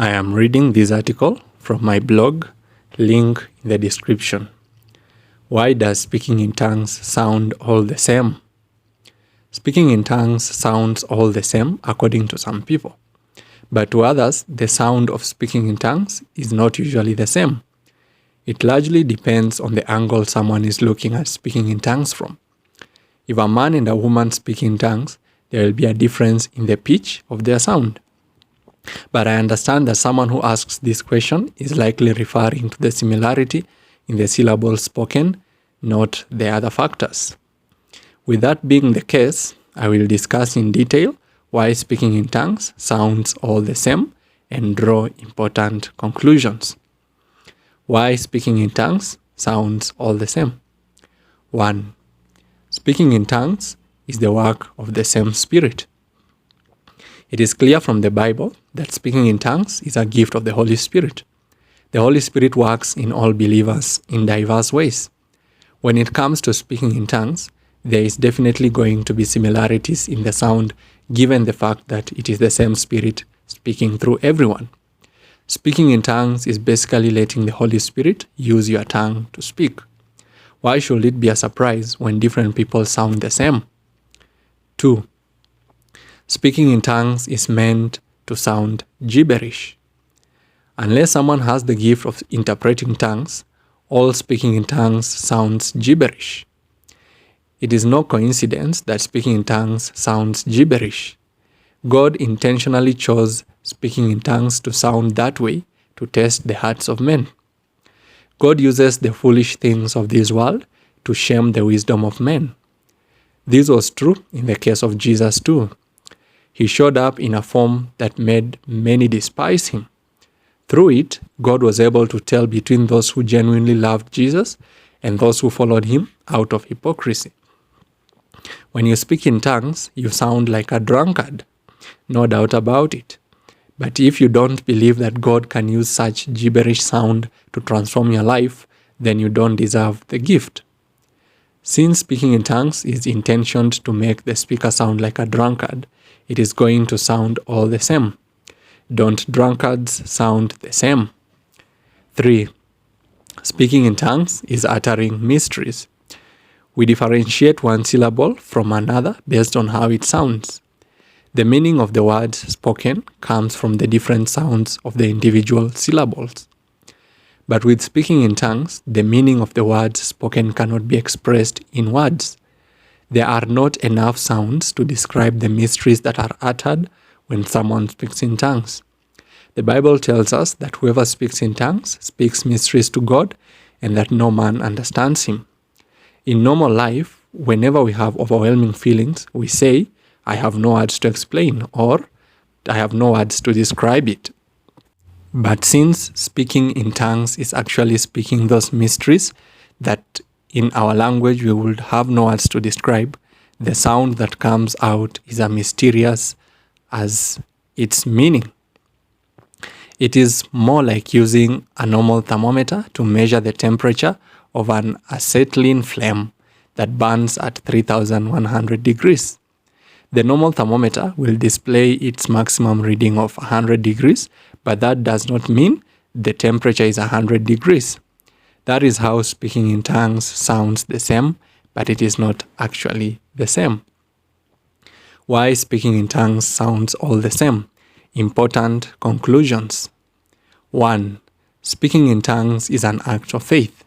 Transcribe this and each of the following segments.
I am reading this article from my blog, link in the description. Why does speaking in tongues sound all the same? Speaking in tongues sounds all the same according to some people. But to others, the sound of speaking in tongues is not usually the same. It largely depends on the angle someone is looking at speaking in tongues from. If a man and a woman speak in tongues, there will be a difference in the pitch of their sound. But I understand that someone who asks this question is likely referring to the similarity in the syllables spoken, not the other factors. With that being the case, I will discuss in detail why speaking in tongues sounds all the same and draw important conclusions. Why speaking in tongues sounds all the same. 1. Speaking in tongues is the work of the same Spirit. It is clear from the Bible that speaking in tongues is a gift of the Holy Spirit. The Holy Spirit works in all believers in diverse ways. When it comes to speaking in tongues, there is definitely going to be similarities in the sound given the fact that it is the same Spirit speaking through everyone. Speaking in tongues is basically letting the Holy Spirit use your tongue to speak. Why should it be a surprise when different people sound the same? 2. Speaking in tongues is meant to sound gibberish. Unless someone has the gift of interpreting tongues, all speaking in tongues sounds gibberish. It is no coincidence that speaking in tongues sounds gibberish. God intentionally chose speaking in tongues to sound that way to test the hearts of men. God uses the foolish things of this world to shame the wisdom of men. This was true in the case of Jesus too. He showed up in a form that made many despise him. Through it, God was able to tell between those who genuinely loved Jesus and those who followed him out of hypocrisy. When you speak in tongues, you sound like a drunkard. No doubt about it. But if you don't believe that God can use such gibberish sound to transform your life, then you don't deserve the gift. Since speaking in tongues is intentioned to make the speaker sound like a drunkard, it is going to sound all the same. Don't drunkards sound the same? 3. Speaking in tongues is uttering mysteries. We differentiate one syllable from another based on how it sounds. The meaning of the words spoken comes from the different sounds of the individual syllables. But with speaking in tongues, the meaning of the words spoken cannot be expressed in words. There are not enough sounds to describe the mysteries that are uttered when someone speaks in tongues. The Bible tells us that whoever speaks in tongues speaks mysteries to God and that no man understands him. In normal life, whenever we have overwhelming feelings, we say, I have no words to explain, or I have no words to describe it. But since speaking in tongues is actually speaking those mysteries that in our language we would have no words to describe, the sound that comes out is as mysterious as its meaning. It is more like using a normal thermometer to measure the temperature of an acetylene flame that burns at 3,100 degrees. The normal thermometer will display its maximum reading of 100 degrees, but that does not mean the temperature is 100 degrees. That is how speaking in tongues sounds the same, but it is not actually the same. Why speaking in tongues sounds all the same? Important conclusions. 1. Speaking in tongues is an act of faith.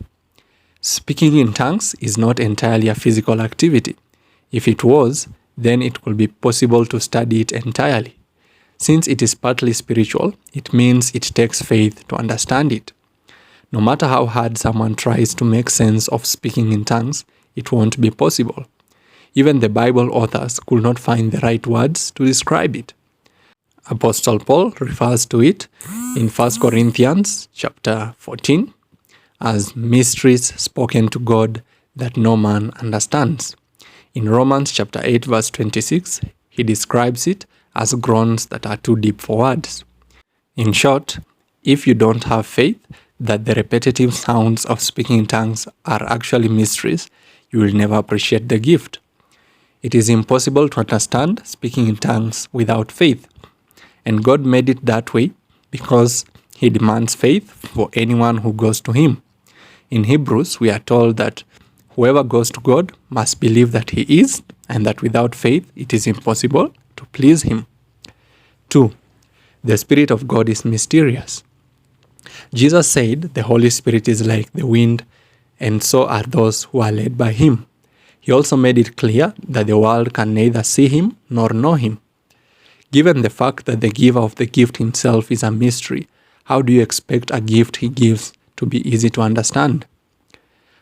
Speaking in tongues is not entirely a physical activity. If it was, then it could be possible to study it entirely. Since it is partly spiritual, it means it takes faith to understand it. No matter how hard someone tries to make sense of speaking in tongues, it won't be possible. Even the Bible authors could not find the right words to describe it. Apostle Paul refers to it in 1 Corinthians chapter 14 as mysteries spoken to God that no man understands. In Romans chapter 8 verse 26, he describes it as groans that are too deep for words. In short, if you don't have faith that the repetitive sounds of speaking in tongues are actually mysteries, you will never appreciate the gift. It is impossible to understand speaking in tongues without faith. And God made it that way because he demands faith for anyone who goes to him. In Hebrews, we are told that whoever goes to God must believe that he is, and that without faith it is impossible to please him. 2. The Spirit of God is mysterious. Jesus said the Holy Spirit is like the wind, and so are those who are led by him. He also made it clear that the world can neither see him nor know him. Given the fact that the giver of the gift himself is a mystery, how do you expect a gift he gives to be easy to understand?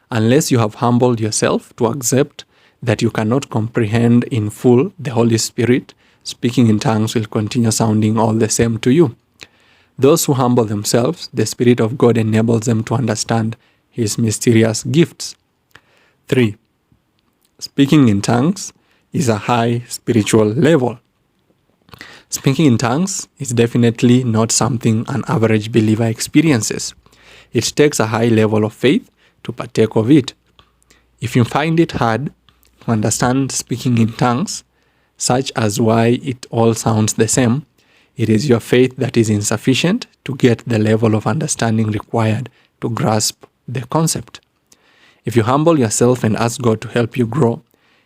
Unless you have humbled yourself to accept that you cannot comprehend in full the Holy Spirit, speaking in tongues will continue sounding all the same to you. Those who humble themselves, the Spirit of God enables them to understand his mysterious gifts. 3. Speaking in tongues is a high spiritual level. Speaking in tongues is definitely not something an average believer experiences. It takes a high level of faith to partake of it. If you find it hard to understand speaking in tongues, such as why it all sounds the same, it is your faith that is insufficient to get the level of understanding required to grasp the concept. If you humble yourself and ask God to help you grow,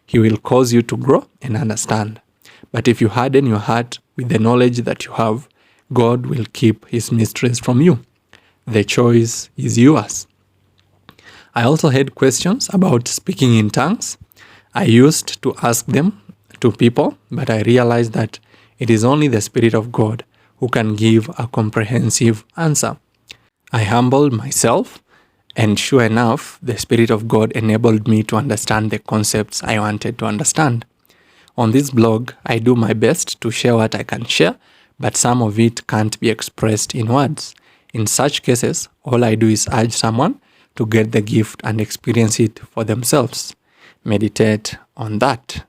he will cause you to grow and understand. But if you harden your heart with the knowledge that you have, God will keep his mysteries from you. The choice is yours. I also had questions about speaking in tongues. I used to ask them to people, but I realized that it is only the Spirit of God who can give a comprehensive answer. I humbled myself, and sure enough, the Spirit of God enabled me to understand the concepts I wanted to understand. On this blog, I do my best to share what I can share, but some of it can't be expressed in words. In such cases, all I do is urge someone to get the gift and experience it for themselves. Meditate on that.